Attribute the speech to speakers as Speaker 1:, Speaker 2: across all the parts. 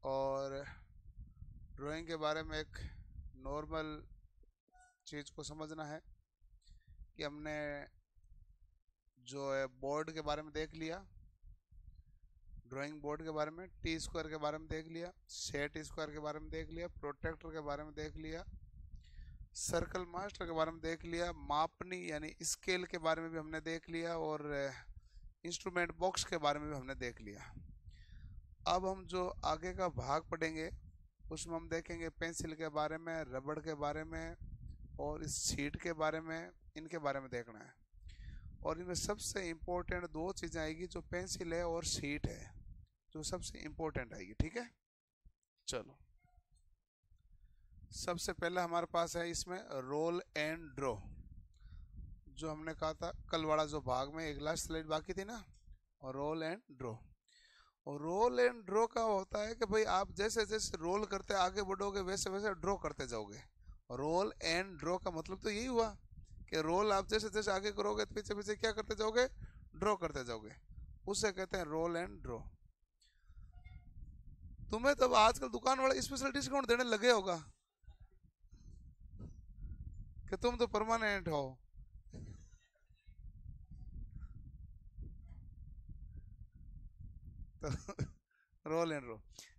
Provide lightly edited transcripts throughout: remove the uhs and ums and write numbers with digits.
Speaker 1: और ड्राइंग के बारे में एक नॉर्मल चीज़ को समझना है कि हमने जो है बोर्ड के बारे में देख लिया, ड्राइंग बोर्ड के बारे में, टी स्क्वायर के बारे में देख लिया, सेट स्क्वायर के बारे में देख लिया, प्रोटेक्टर के बारे में देख लिया, सर्कल मास्टर के बारे में देख लिया, मापनी यानी स्केल के बारे में भी हमने देख लिया, और इंस्ट्रूमेंट बॉक्स के बारे में भी हमने देख लिया। अब हम जो आगे का भाग पढ़ेंगे उसमें हम देखेंगे पेंसिल के बारे में, रबड़ के बारे में और इस शीट के बारे में, इनके बारे में देखना है। और इनमें सबसे इम्पोर्टेंट दो चीज़ें आएगी, जो पेंसिल है और शीट है, जो सबसे इम्पोर्टेंट आएगी। ठीक है, चलो सबसे पहले हमारे पास है इसमें रोल एंड ड्रॉ, जो हमने कहा था कल वाला जो भाग में एक लास्ट स्लाइड बाकी थी ना, और रोल एंड ड्रॉ। और रोल एंड ड्रॉ का होता है कि भाई आप जैसे जैसे रोल करते आगे बढ़ोगे वैसे वैसे ड्रॉ करते जाओगे। रोल एंड ड्रॉ का मतलब तो यही हुआ कि रोल आप जैसे जैसे आगे करोगे तो पीछे पीछे क्या करते जाओगे, ड्रॉ करते जाओगे, उसे कहते हैं रोल एंड ड्रॉ। तुम्हें तब आजकल दुकान वाला स्पेशल डिस्काउंट देने लगे होगा कि तुम तो परमानेंट हो। तो रोल एंड ड्रॉ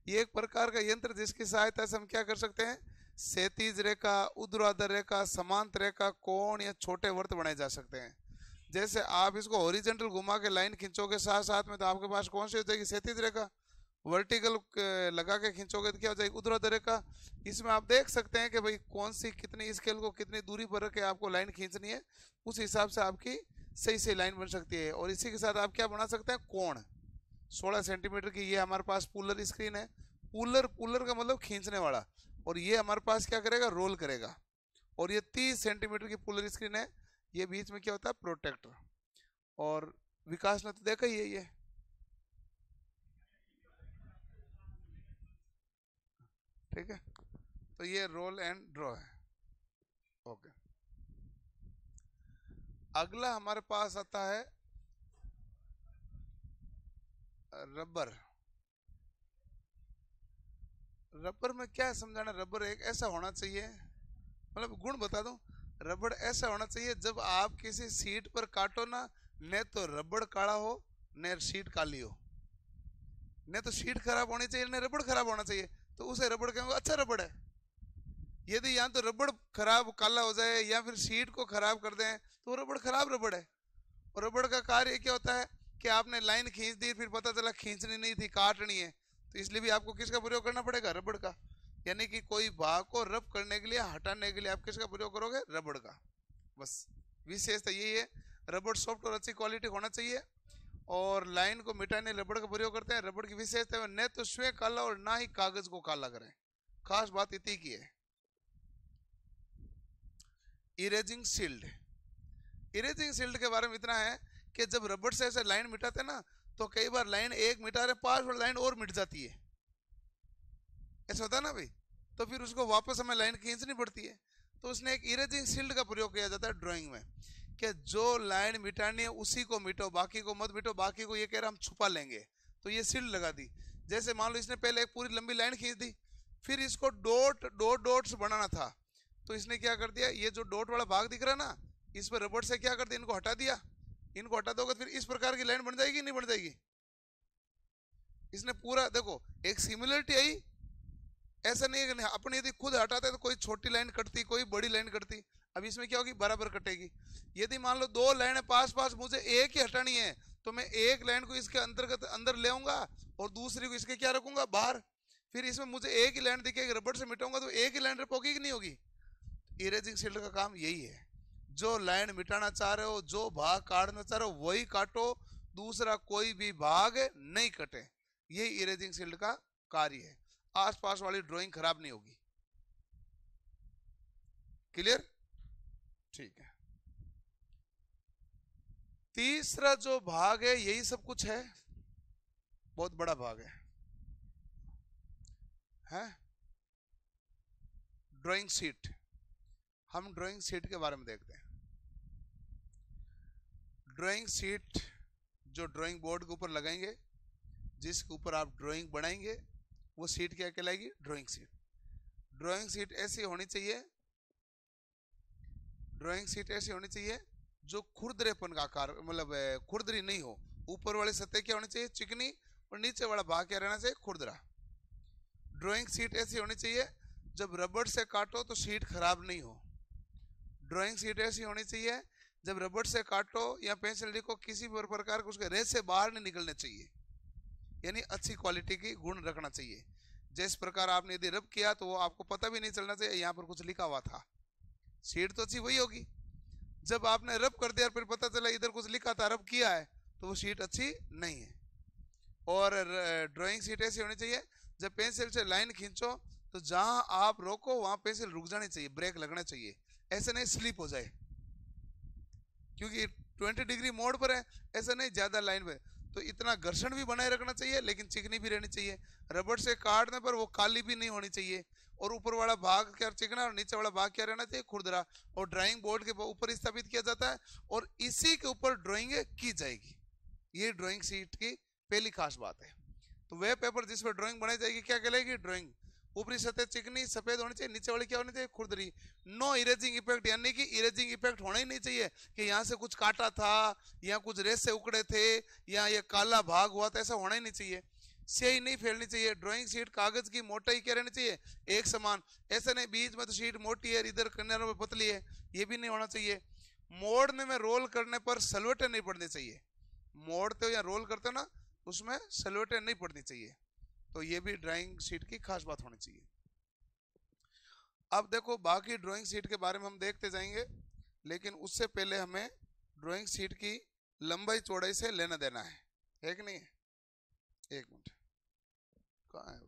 Speaker 1: ये एक प्रकार का यंत्र जिसकी सहायता से हम क्या कर सकते हैं, क्षैतिज रेखा, ऊर्ध्वाधर रेखा, समांतर रेखा, कोण या छोटे वर्त बनाए जा सकते हैं। जैसे आप इसको हॉरिजॉन्टल घुमा के लाइन खींचोगे साथ साथ में, तो आपके पास कौन सी हो जाएगी, क्षैतिज रेखा। वर्टिकल लगा के खींचोगे तो क्या हो जाएगी, ऊर्ध्वाधर रेखा। इसमें आप देख सकते हैं कि भाई कौन सी कितनी स्केल को कितनी दूरी पर रख के आपको लाइन खींचनी है, उस हिसाब से आपकी सही सही लाइन बन सकती है। और इसी के साथ आप क्या बना सकते हैं, कोण 16 सेंटीमीटर की। ये हमारे पास पुलर स्क्रीन है, पुलर पुलर का मतलब खींचने वाला, और ये हमारे पास क्या करेगा, रोल करेगा। और ये 30 सेंटीमीटर की पुलर स्क्रीन है, ये बीच में क्या होता है, प्रोटेक्टर। और विकास ने तो देखा ही है ये, ठीक है। तो ये रोल एंड ड्रॉ है। ओके, अगला हमारे पास आता है रबर। रबर में क्या समझाना, रबर एक ऐसा होना चाहिए, मतलब गुण बता दूं, रबड़ ऐसा होना चाहिए जब आप किसी सीट पर काटो ना, न तो रबड़ काला हो न सीट काली हो, न तो सीट खराब होनी चाहिए न रबड़ खराब होना चाहिए, तो उसे रबड़ कहेंगे अच्छा रबड़ है। यदि या तो रबड़ खराब काला हो जाए या फिर सीट को खराब कर दें तो रबड़ खराब रबड़ है। और रबड़ का कार्य क्या होता है कि आपने लाइन खींच दी, फिर पता चला खींचनी नहीं थी, काटनी है, तो इसलिए भी आपको किसका प्रयोग करना पड़ेगा, रबड़ का। यानी कि कोई भाग को रब करने के लिए, हटाने के लिए आप किसका प्रयोग करोगे, रबड़ का। बस विशेषता यही है, रबड़ सॉफ्ट और अच्छी क्वालिटी होना चाहिए। और लाइन को मिटाने रबड़ का प्रयोग करते हैं। रबड़ की विशेषता न तो स्वयं काला और ना ही कागज को काला करें, खास बात इतनी की है। इरेजिंग शील्ड, इरेजिंग शील्ड के बारे में इतना है कि जब रबड़ से ऐसे लाइन मिटाते हैं ना, तो कई बार लाइन एक मिटा रहे, पास वाली लाइन और मिट जाती है, ऐसा होता है ना भाई, तो फिर उसको वापस हमें लाइन खींचनी पड़ती है। तो उसने एक इरेजिंग शील्ड का प्रयोग किया जाता है ड्राइंग में, कि जो लाइन मिटानी है उसी को मिटो, बाकी को मत मिटो, बाकी को ये कह रहा हम छुपा लेंगे, तो ये शील्ड लगा दी। जैसे मान लो इसने पहले एक पूरी लंबी लाइन खींच दी, फिर इसको डॉट डॉट डॉट्स बनाना था, तो इसने क्या कर दिया, ये जो डॉट वाला भाग दिख रहा है ना, इस पर रबड़ से क्या कर दिया, इनको हटा दिया। इनको हटा दोगे फिर इस प्रकार की लाइन बन जाएगी, नहीं बन जाएगी। इसने पूरा देखो एक सिमिलरिटी आई, ऐसा नहीं है कि अपने यदि खुद हटाते तो कोई छोटी लाइन कटती, कोई बड़ी लाइन कटती। अब इसमें क्या होगी, बराबर कटेगी। यदि मान लो दो लाइनें पास पास, मुझे एक ही हटानी है, तो मैं एक लाइन को इसके अंतर्गत अंदर ले आऊंगा और दूसरी को इसके क्या रखूंगा, बाहर। फिर इसमें मुझे एक ही लाइन दिखेगी, रबड़ से मिटाऊंगा तो एक ही लाइन रखोगी कि नहीं होगी। इरेजिंग शील्ड का काम यही है, जो लाइन मिटाना चाह रहे हो, जो भाग काटना चाह रहे हो वही काटो, दूसरा कोई भी भाग नहीं कटे। यही इरेजिंग शील्ड का कार्य है, आसपास वाली ड्राइंग खराब नहीं होगी। क्लियर, ठीक है। तीसरा जो भाग है यही सब कुछ है, बहुत बड़ा भाग है ड्राइंग शीट। हम ड्राइंग शीट के बारे में देखते हैं। ड्राइंग शीट जो ड्राइंग बोर्ड के ऊपर लगाएंगे, जिसके ऊपर आप ड्राइंग बनाएंगे, वो सीट क्या कहलाएगी? Drawing sheet. ड्राइंग सीट ऐसी होनी चाहिए, ड्राइंग सीट ऐसी होनी चाहिए जो खुरदरेपन का आकार, मतलब खुरदरी नहीं हो। ऊपर वाली सतह क्या होनी चाहिए? चिकनी, और नीचे वाला भाग क्या रहना चाहिए? खुरदरा। ड्राइंग सीट ऐसी होनी चाहिए जब रबड़ से काटो तो सीट खराब नहीं हो। ड्राइंग सीट ऐसी होनी चाहिए जब रबड़ से काटो या पेंसिल लिखो किसी भी प्रकार के उसके रेत से बाहर नहीं निकलने चाहिए, यानी अच्छी क्वालिटी की गुण रखना चाहिए। जिस प्रकार आपने यदि रब किया तो वो आपको पता भी नहीं चलना चाहिए यहाँ पर कुछ लिखा हुआ था। सीट तो अच्छी वही होगी। जब आपने रब कर दिया फिर पता चला इधर कुछ लिखा था, रब किया है, तो वो सीट अच्छी नहीं है। और ड्राइंग सीट ऐसी होनी चाहिए जब पेंसिल से लाइन खींचो तो जहां आप रोको वहां पेंसिल रुक जानी चाहिए, ब्रेक लगना चाहिए, ऐसे नहीं स्लिप हो जाए, क्योंकि 20 डिग्री मोड़ पर है, ऐसा नहीं ज्यादा लाइन पे। तो इतना घर्षण भी बनाए रखना चाहिए लेकिन चिकनी भी रहनी चाहिए। रबड़ से काटने पर वो काली भी नहीं होनी चाहिए। और ऊपर वाला भाग क्या चिकना और नीचे वाला भाग क्या रहना चाहिए? खुरदरा। और ड्राइंग बोर्ड के ऊपर स्थापित किया जाता है और इसी के ऊपर ड्राइंग की जाएगी। ये ड्राइंग सीट की पहली खास बात है। तो वह पेपर जिस पर ड्राइंग बनाई जाएगी क्या कहलाएगी? ड्राइंग। ऊपरी सतह चिकनी सफेद होनी चाहिए, नीचे वाली क्या होनी चाहिए? खुरदरी। नो इरेजिंग इफेक्ट, यानी कि इरेजिंग इफेक्ट होना ही नहीं चाहिए कि यहाँ से कुछ काटा था या कुछ रेत से उकड़े थे या ये काला भाग हुआ था, ऐसा होना ही नहीं चाहिए। स्याही नहीं फैलनी चाहिए। ड्राइंग शीट कागज की मोटाई क्या रहनी चाहिए? एक समान। ऐसा नहीं बीच में तो शीट मोटी है इधर किनारों में पतली है, ये भी नहीं होना चाहिए। मोड़ने में रोल करने पर सलवटें नहीं पड़नी चाहिए। मोड़ते हो या रोल करते हो ना, उसमें सलवटें नहीं पड़नी चाहिए। तो ये भी ड्राइंग शीट की खास बात होनी चाहिए। अब देखो बाकी ड्राइंग शीट के बारे में हम देखते जाएंगे, लेकिन उससे पहले हमें ड्राइंग शीट की लंबाई चौड़ाई से लेना देना है कि नहीं? एक मिनट, कहाँ है?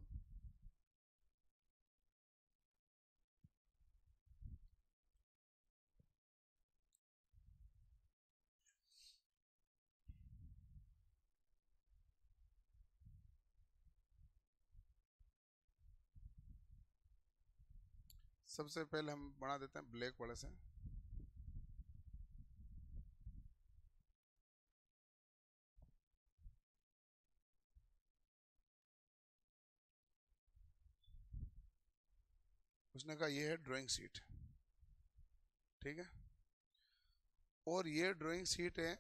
Speaker 1: सबसे पहले हम बना देते हैं ब्लैक वाले से। उसने कहा ये है ड्राइंग शीट, ठीक है। और ये ड्राइंग शीट है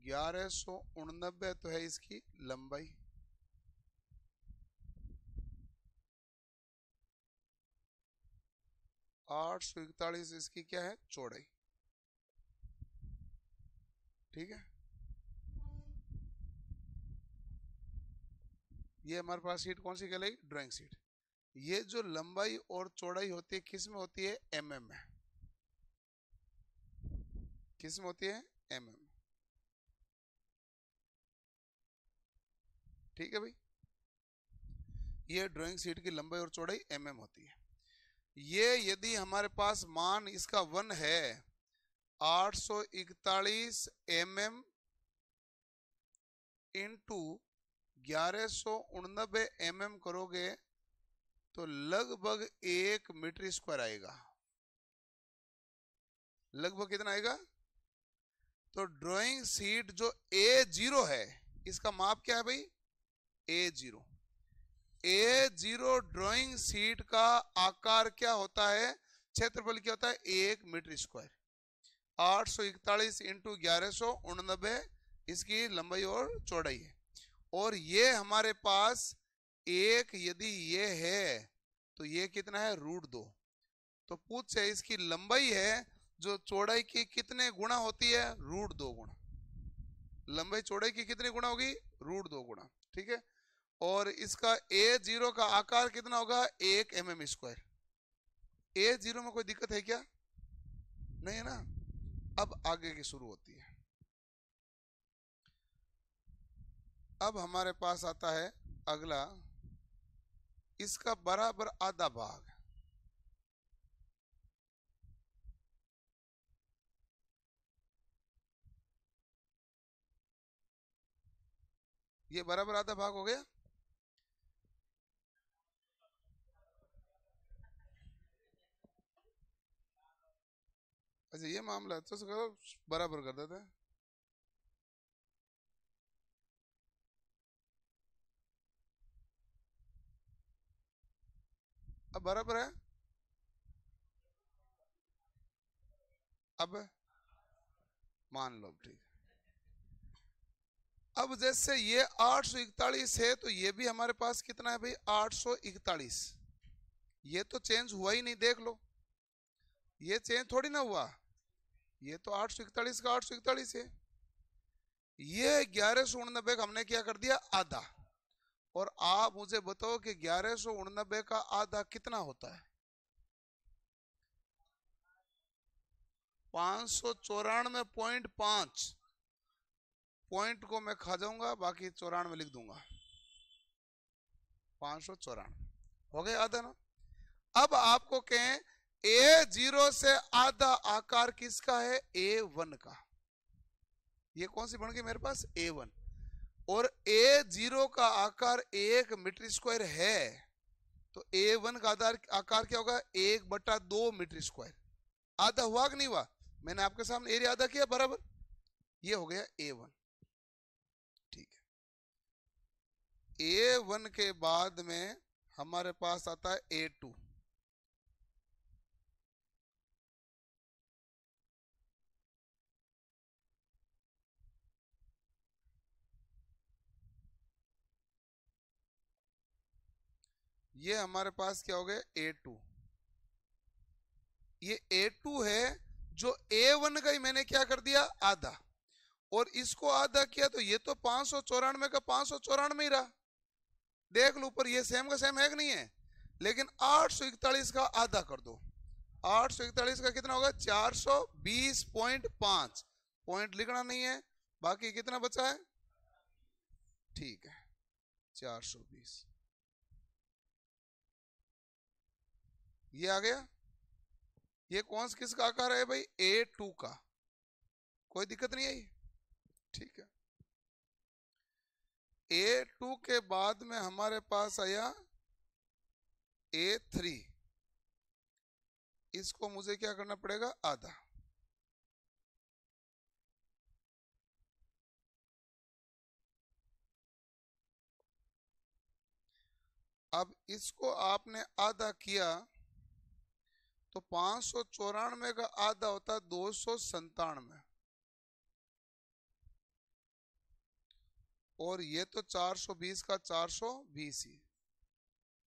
Speaker 1: 1189 तो है इसकी लंबाई, 841 इसकी क्या है? चौड़ाई, ठीक है। ये हमारे पास शीट कौन सी कहलाई? Drawing sheet. ये जो लंबाई और चौड़ाई होती है किस में होती है? mm में। किस में होती है? mm, ठीक है भाई। ये ड्राइंग शीट की लंबाई और चौड़ाई mm होती है। ये यदि हमारे पास मान इसका 1 है, 841 mm इंटू 1189 mm करोगे तो लगभग 1 मीटर स्क्वायर आएगा। लगभग कितना आएगा? तो ड्राइंग शीट जो A0 है इसका माप क्या है भाई? A0। A0 ड्राइंग शीट का आकार क्या होता है? क्षेत्रफल क्या होता है? 1 मीटर स्क्वायर। 841 इंटू 1189 इसकी लंबाई और चौड़ाई है। और ये हमारे पास एक यदि ये है तो ये कितना है? √2। तो पूछ से इसकी लंबाई है जो चौड़ाई की कितने गुना होती है? √2 गुना। लंबाई चौड़ाई की कितनी गुना होगी? √2 गुना, ठीक है। और इसका A0 का आकार कितना होगा? 1 mm स्क्वायर। A0 में कोई दिक्कत है क्या? नहीं है ना। अब आगे की शुरू होती है। अब हमारे पास आता है अगला, इसका बराबर आधा भाग। ये बराबर आधा भाग हो गया। अच्छा ये मामला है, तो बराबर कर देते हैं। अब बराबर है। अब मान लो ठीक। अब जैसे ये 841 है तो ये भी हमारे पास कितना है भाई 841। ये तो चेंज हुआ ही नहीं, देख लो ये चेंज थोड़ी ना हुआ, ये तो 841 का 841 है। ये 1189 का हमने क्या कर दिया आधा। और आप मुझे बताओ कि 1189 का आधा कितना होता है? 594.5। पॉइंट को मैं खा जाऊंगा, बाकी 94 लिख दूंगा। 594 हो गया आधा ना। अब आपको कहें A0 से आधा आकार किसका है? A1 का। ये कौन सी बन गई मेरे पास? A1। और A0 का आकार 1 मीटर स्क्वायर है, तो A1 का आकार क्या होगा? 1/2 मीटर स्क्वायर। आधा हुआ कि नहीं हुआ? मैंने आपके सामने एरिया आधा किया बराबर, ये हो गया A1। ठीक है, A1 के बाद में हमारे पास आता है A2। ये हमारे पास क्या हो गया? A2। ये A2 है जो A1 का ही मैंने क्या कर दिया? आधा। और इसको आधा किया तो ये तो 594 का 594 ही रहा। देख लो ऊपर, ये सेम का सेम है कि नहीं है? लेकिन 841 का आधा कर दो। 841 का कितना होगा? 420.5। पॉइंट लिखना नहीं है, बाकी कितना बचा है? ठीक है, 420 ये आ गया। ये कौन सा किसका आकार है भाई? A2 का। कोई दिक्कत नहीं आई? ठीक है। A2 के बाद में हमारे पास आया A3। इसको मुझे क्या करना पड़ेगा? आधा। अब इसको आपने आधा किया तो 594 का आधा होता है 297। और ये तो 420 का 420 ही,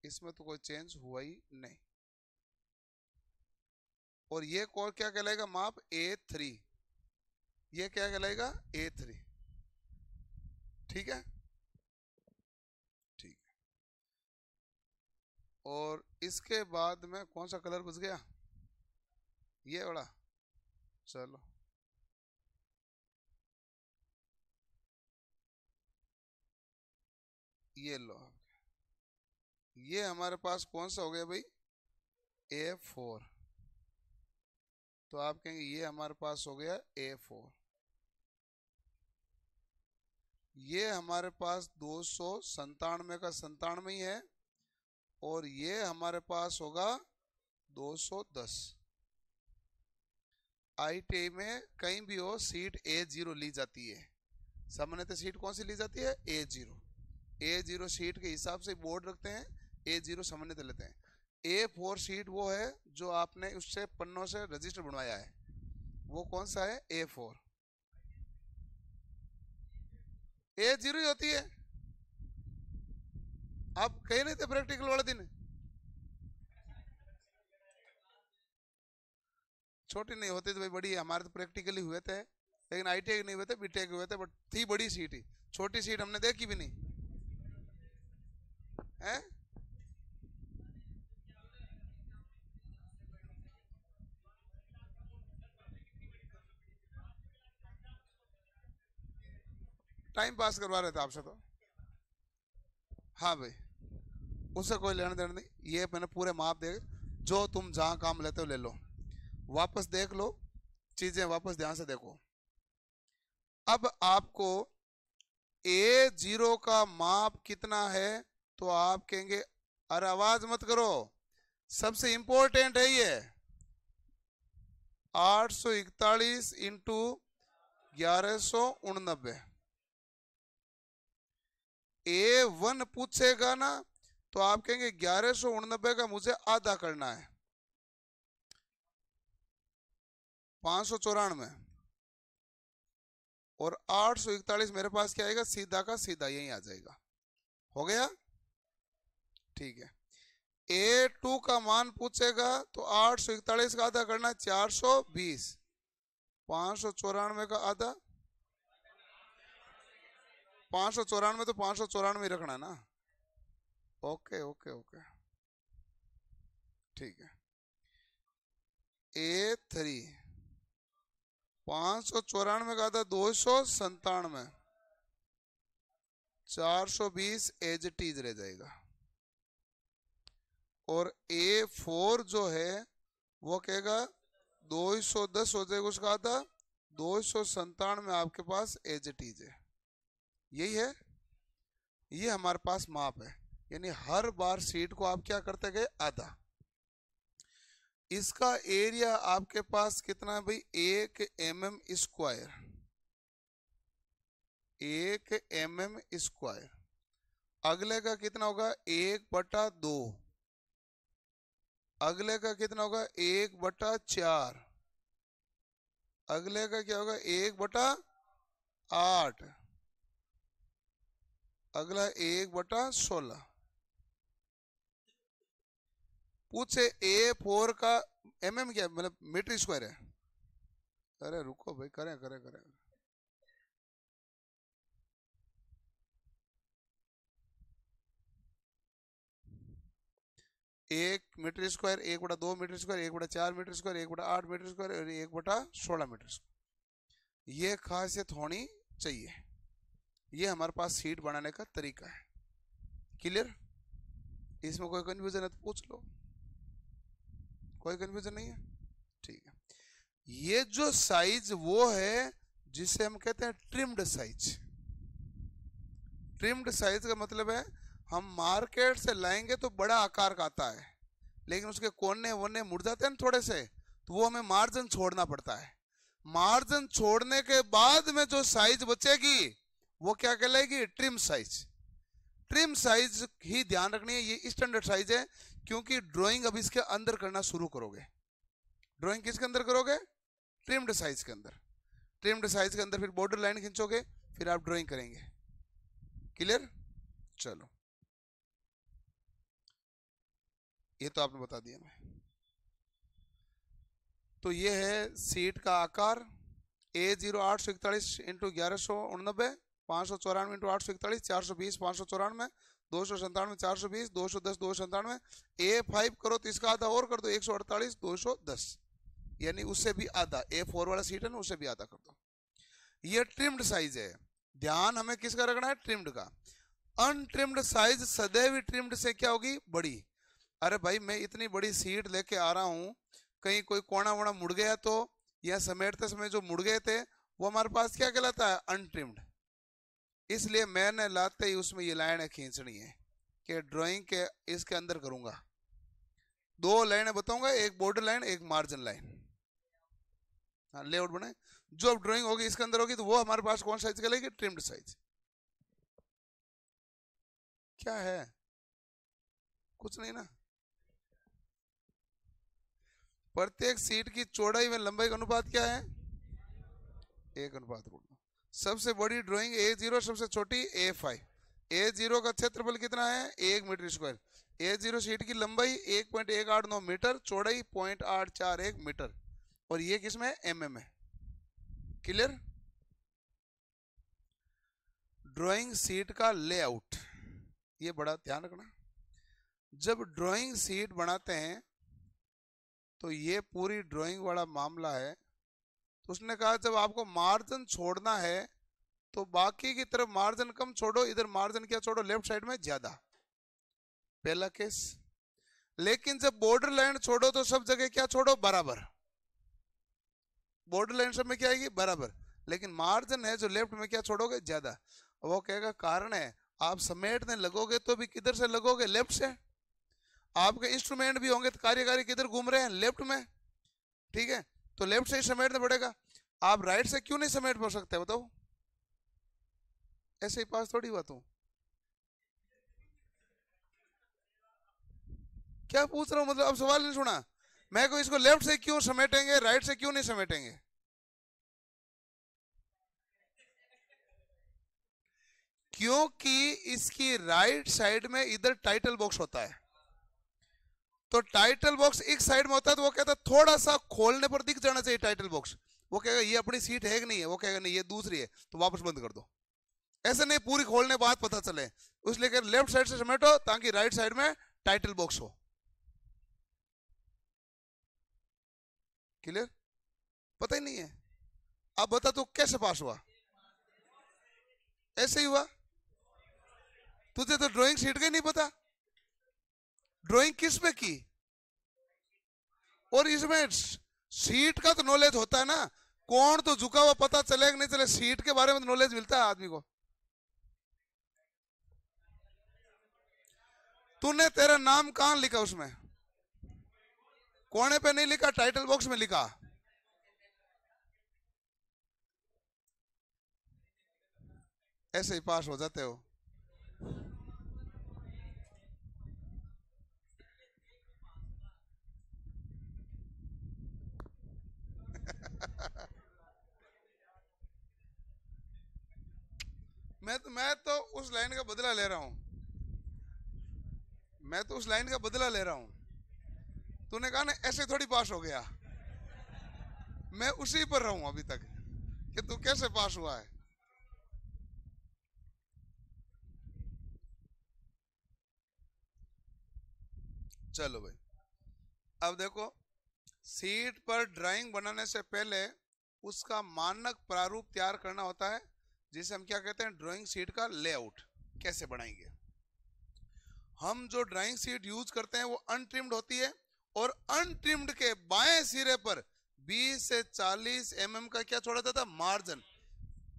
Speaker 1: इसमें तो कोई चेंज हुआ ही नहीं। और ये कौन क्या कहलाएगा? माप A3। ये क्या कहलाएगा? A3। ठीक है, ठीक है। और इसके बाद में कौन सा कलर बच गया? ये वाला। चलो ये लो, ये हमारे पास कौन सा हो गया भाई? A4। तो आप कहेंगे ये हमारे पास हो गया A4। ये हमारे पास 297 का 97 ही है। और ये हमारे पास होगा 210। ITI में कहीं भी हो सीट A0 ली जाती है। सामान्यतः सीट कौन सी ली जाती है? A0। A0 सीट के हिसाब से बोर्ड रखते हैं, A0 सामान्यतः लेते हैं। A4 सीट वो है जो आपने उससे पन्नों से रजिस्टर बनवाया है, वो कौन सा है? A4। A0 ही होती है। आप कहीं नहीं थे प्रैक्टिकल वाले दिन? छोटी नहीं होती तो भाई बड़ी, हमारे तो प्रैक्टिकली हुए थे, लेकिन ITI नहीं हुए थे, BTEC हुए थे, बट थी बड़ी सीट ही। छोटी सीट हमने देखी भी नहीं है। टाइम पास करवा रहे थे आपसे तो। हाँ भाई, उससे कोई लेना देना नहीं, ये मैंने पूरे माप दे, जो तुम जहां काम लेते हो ले लो, वापस देख लो चीजें, वापस ध्यान से देखो। अब आपको A0 का माप कितना है? तो आप कहेंगे, अरे आवाज मत करो, सबसे इंपॉर्टेंट है ये 841 इंटू 1189। A1 पूछेगा ना तो आप कहेंगे 1189 का मुझे आधा करना है 594 और 841 मेरे पास क्या आएगा, सीधा का सीधा यही आ जाएगा। हो गया, ठीक है। A2 का मान पूछेगा तो 841 का आधा करना 420, 594 का आधा 594 तो 594 रखना है ना। ओके ओके ओके, ठीक है। A3 594 का आधा 297, 420 एज टीज रह जाएगा। और A4 जो है वो कहेगा 210 हो जाएगा उसका आधा, 297 आपके पास एज टीज है। यही है, ये हमारे पास माप है। यानी हर बार सीट को आप क्या करते गए, आधा। इसका एरिया आपके पास कितना है भाई, 1 mm स्क्वायर, 1 mm स्क्वायर। अगले का कितना होगा, 1/2। अगले का कितना होगा, 1/4। अगले का क्या होगा, 1/8। अगला 1/16। पूछे A4 का mm क्या, मतलब मीटर स्क्वायर है। अरे रुको भाई, करें करें करें। 1 metre square, 1/2 metre square, 1/4 metre square, 1/8 metre square और 1/16 मीटर स्क्वायर। ये खासियत होनी चाहिए। ये हमारे पास सीट बनाने का तरीका है। क्लियर? इसमें कोई कंफ्यूजन है तो पूछ लो। कोई कंफ्यूजन नहीं है, ठीक है। ये जो साइज वो है जिसे हम कहते हैं ट्रिम्ड साइज। ट्रिम्ड साइज का मतलब है हम मार्केट से लाएंगे तो बड़ा आकार का आता है, लेकिन उसके कोने वोने मुड़ जाते हैं थोड़े से, तो वो हमें मार्जिन छोड़ना पड़ता है। मार्जिन छोड़ने के बाद में जो साइज बचेगी वो क्या कहलाएगी, ट्रिम साइज। ट्रिम साइज ही ध्यान रखनी है, ये स्टैंडर्ड साइज है, क्योंकि ड्राइंग अब इसके अंदर करना शुरू करोगे। ड्राइंग किसके अंदर करोगे, ट्रिम्ड साइज के अंदर। ट्रिम्ड साइज के अंदर फिर बॉर्डर लाइन खींचोगे, फिर आप ड्राइंग करेंगे। क्लियर? चलो, ये तो आपने बता दिया मैं। तो ये है सीट का आकार, A0 841 इंटू 1189, 594 इंटू 841, 420 594, 297 420, 210 297। A5 करो तो इसका आधा और कर दो, 148 210, यानी उससे भी आधा। A4 वाला सीट है ना, उससे भी आधा कर दो। ये ट्रिम्ड साइज है। ध्यान हमें किसका रखना है, ट्रिम्ड का। अनट्रिम्ड साइज सदैव ट्रिम्ड से क्या होगी, बड़ी। अरे भाई मैं इतनी बड़ी सीट लेके आ रहा हूं, कहीं कोई कोना वोना मुड़ गया तो, या समेटते समय जो मुड़ गए थे वो हमारे पास क्या कहलाता है, अनट्रिम्ड। इसलिए मैंने लाते ही उसमें ये लाइनें खींचनी है कि ड्राइंग के इसके अंदर करूंगा। 2 लाइनें बताऊंगा, एक बॉर्डर लाइन एक मार्जिन लाइन। हाँ, लेआउट बनाए। जो अब ड्राइंग होगी इसके अंदर होगी तो वो हमारे पास कौन साइज कहलाएगी, ट्रिम्ड साइज। क्या है, कुछ नहीं ना। प्रत्येक सीट की चौड़ाई में लंबाई का अनुपात क्या है, 1:2। सबसे बड़ी ड्राइंग A0, सबसे छोटी A5। A0 का क्षेत्रफल कितना है, 1 मीटर स्क्वायर। A0 सीट की लंबाई 1.189 मीटर, चौड़ाई 0.841 मीटर, और ये किसमें, mm है। क्लियर? ड्राइंग सीट का लेआउट, ये बड़ा ध्यान रखना। जब ड्राइंग सीट बनाते हैं तो ये पूरी ड्राइंग वाला मामला है। तो उसने कहा जब आपको मार्जिन छोड़ना है तो बाकी की तरफ मार्जिन कम छोड़ो, इधर मार्जिन क्या छोड़ो, लेफ्ट साइड में ज्यादा। पहला केस। लेकिन जब बॉर्डर लाइन छोड़ो तो सब जगह क्या छोड़ो, बराबर। बॉर्डर लाइन सब में क्या आएगी, बराबर। लेकिन मार्जिन है जो लेफ्ट में क्या छोड़ोगे, ज्यादा। वो कहेगा कारण है, आप समेटने लगोगे तो भी किधर से लगोगे, लेफ्ट से। आपके इंस्ट्रूमेंट भी होंगे तो कार्यकारी किधर घूम रहे हैं, लेफ्ट में। ठीक है, तो लेफ्ट से ही समेटना पड़ेगा। आप राइट से क्यों नहीं समेट पा सकते, बताओ? ऐसे ही पास थोड़ी बात हो। क्या पूछ रहा हूं, मतलब अब सवाल नहीं सुना मैं को, इसको लेफ्ट से क्यों समेटेंगे, राइट से क्यों नहीं समेटेंगे? क्योंकि इसकी राइट साइड में इधर टाइटल बॉक्स होता है, तो टाइटल बॉक्स एक साइड में होता है, तो वो कहता है थोड़ा सा खोलने पर दिख जाना चाहिए टाइटल बॉक्स। वो कहेगा ये अपनी सीट है कि नहीं है, वो कहेगा नहीं ये दूसरी है, तो वापस बंद कर दो। ऐसे नहीं पूरी खोलने बाद पता चले, इसलिए कह लेफ्ट साइड से समेटो ताकि राइट साइड में टाइटल बॉक्स हो। क्लियर? पता ही नहीं है? अब बता तू कैसे पास हुआ? ऐसे ही हुआ? तुझे तो ड्राइंग शीट का ही नहीं पता, ड्राइंग किस पे की? और इसमें सीट का तो नॉलेज होता है ना, कौन तो झुका हुआ पता चले कि नहीं चले, सीट के बारे में तो नॉलेज मिलता है आदमी को। तूने तेरा नाम कहां लिखा उसमें? कोने पे नहीं लिखा, टाइटल बॉक्स में लिखा। ऐसे ही पास हो जाते हो। मैं तो उस लाइन का बदला ले रहा हूं, मैं तो उस लाइन का बदला ले रहा हूं। तूने कहा ना ऐसे थोड़ी पास हो गया, मैं उसी पर रहूं अभी तक कि तू कैसे पास हुआ है। चलो भाई, अब देखो, सीट पर ड्राइंग बनाने से पहले उसका मानक प्रारूप तैयार करना होता है, जिसे हम क्या कहते हैं, ड्राइंग सीट का लेआउट। कैसे बनाएंगे? हम जो ड्राइंग सीट यूज करते हैं वो अनट्रिम्ड होती है, और अनट्रिम्ड के बाएं सिरे पर 20 से 40 mm का क्या छोड़ा जाता है, मार्जिन।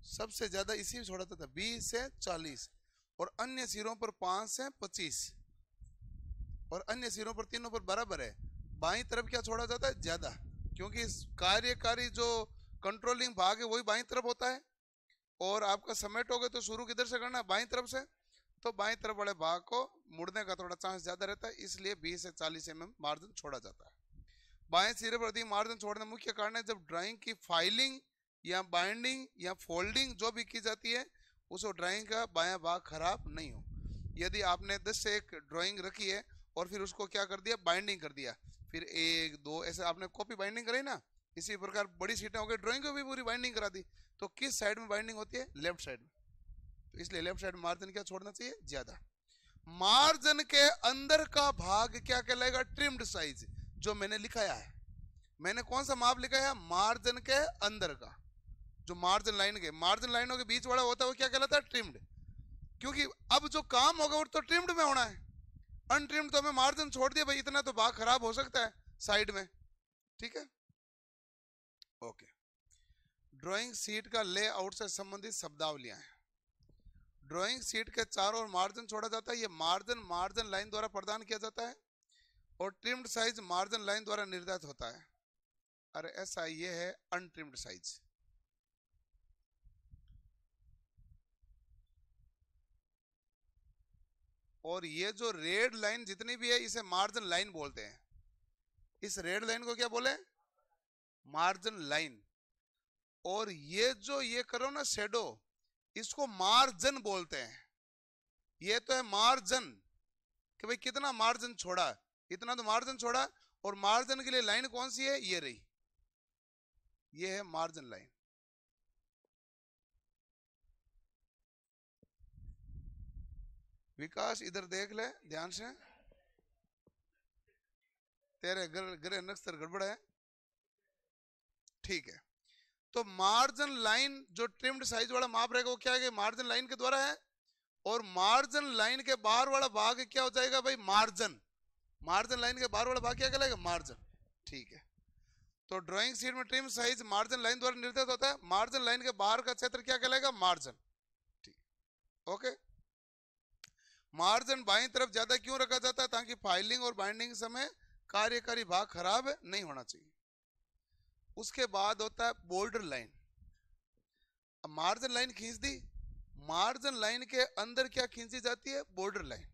Speaker 1: सबसे ज्यादा इसी में छोड़ा जाता है 20 से 40, और अन्य सिरों पर 5 से 25, और अन्य सिरों पर तीनों पर बराबर है। बाईं तरफ क्या छोड़ा जाता है, ज्यादा, क्योंकि कार्यकारी जो कंट्रोलिंग भाग है वही बाईं तरफ होता है, और आपका समेटोगे तो शुरू किधर से करना है, बाईं तरफ से, तो बाईं तरफ वाले भाग को मुड़ने का थोड़ा चांस ज्यादा रहता है, इसलिए 20 से 40 mm मार्जिन छोड़ा जाता है। बाएं सिरे पर अधिक मार्जिन छोड़ने मुख्य कारण है जब ड्राइंग की फाइलिंग या बाइंडिंग या फोल्डिंग जो भी की जाती है, उस ड्राइंग का बायां भाग खराब नहीं हो। यदि आपने 10 से एक ड्राइंग रखी है और फिर उसको क्या कर दिया, बाइंडिंग कर दिया, फिर 1 2 ऐसे आपने कॉपी बाइंडिंग करी ना, इसी प्रकार बड़ी सीटें हो गई, ड्राइंग को भी पूरी बाइंडिंग करा दी, तो किस साइड में बाइंडिंग होती है, लेफ्ट साइड में, तो इसलिए लेफ्ट साइड मार्जिन क्या छोड़ना चाहिए, ज्यादा। मार्जिन के अंदर का भाग क्या कहलाएगा, ट्रिम्ड साइज, जो मैंने लिखाया है। मैंने कौन सा माप लिखा है, मार्जिन के अंदर का, जो मार्जिन लाइन के, मार्जिन लाइनों के बीच वाला होता है वो क्या कहलाता है, ट्रिम्ड। क्योंकि अब जो काम होगा वो तो ट्रिम्ड में होना है, अनट्रिम्ड तो हमें मार्जिन छोड़ दिया भाई, इतना तो भाग खराब हो सकता है साइड में, ठीक है, ओके। ड्राइंग सीट का लेआउट से संबंधित शब्दावलियां हैं। ड्राइंग सीट के चारों ओर मार्जिन छोड़ा जाता है, ये मार्जिन मार्जिन लाइन द्वारा प्रदान किया जाता है, और ट्रिम्ड साइज मार्जिन लाइन द्वारा निर्धारित होता है। अरे ऐसा ये है अनट्रिम्ड साइज, और ये जो रेड लाइन जितनी भी है इसे मार्जिन लाइन बोलते हैं। इस रेड लाइन को क्या बोले, मार्जिन लाइन। और ये जो ये करो ना शेडो, इसको मार्जिन बोलते हैं। ये तो है मार्जिन कि भाई कितना मार्जिन छोड़ा, इतना तो मार्जिन छोड़ा, और मार्जिन के लिए लाइन कौन सी है, ये रही, ये है मार्जिन लाइन। विकास इधर देख ले ध्यान से, तेरे ग्रह नक्षत्र गड़बड़ है, ठीक है। तो मार्जिन लाइन जो ट्रिम्ड साइज वाला माप रहेगा वो क्या है, मार्जिन लाइन के द्वारा है, और मार्जिन लाइन के बाहर वाला भाग क्या हो जाएगा भाई, मार्जिन। मार्जिन लाइन के बाहर वाला भाग क्या कहलाएगा, मार्जिन, ठीक है। तो ड्राइंग शीट में ट्रिम साइज मार्जिन लाइन द्वारा निर्धारित होता है, मार्जिन लाइन के बाहर का क्षेत्र क्या कहलाएगा, मार्जिन, ठीक, ओके। मार्जिन बाईं तरफ ज्यादा क्यों रखा जाता है, ताकि फाइलिंग और बाइंडिंग समय कार्यकारी भाग खराब नहीं होना चाहिए। उसके बाद होता है बॉर्डर लाइन। अब मार्जिन लाइन खींच दी, मार्जिन लाइन के अंदर क्या खींची जाती है, बॉर्डर लाइन।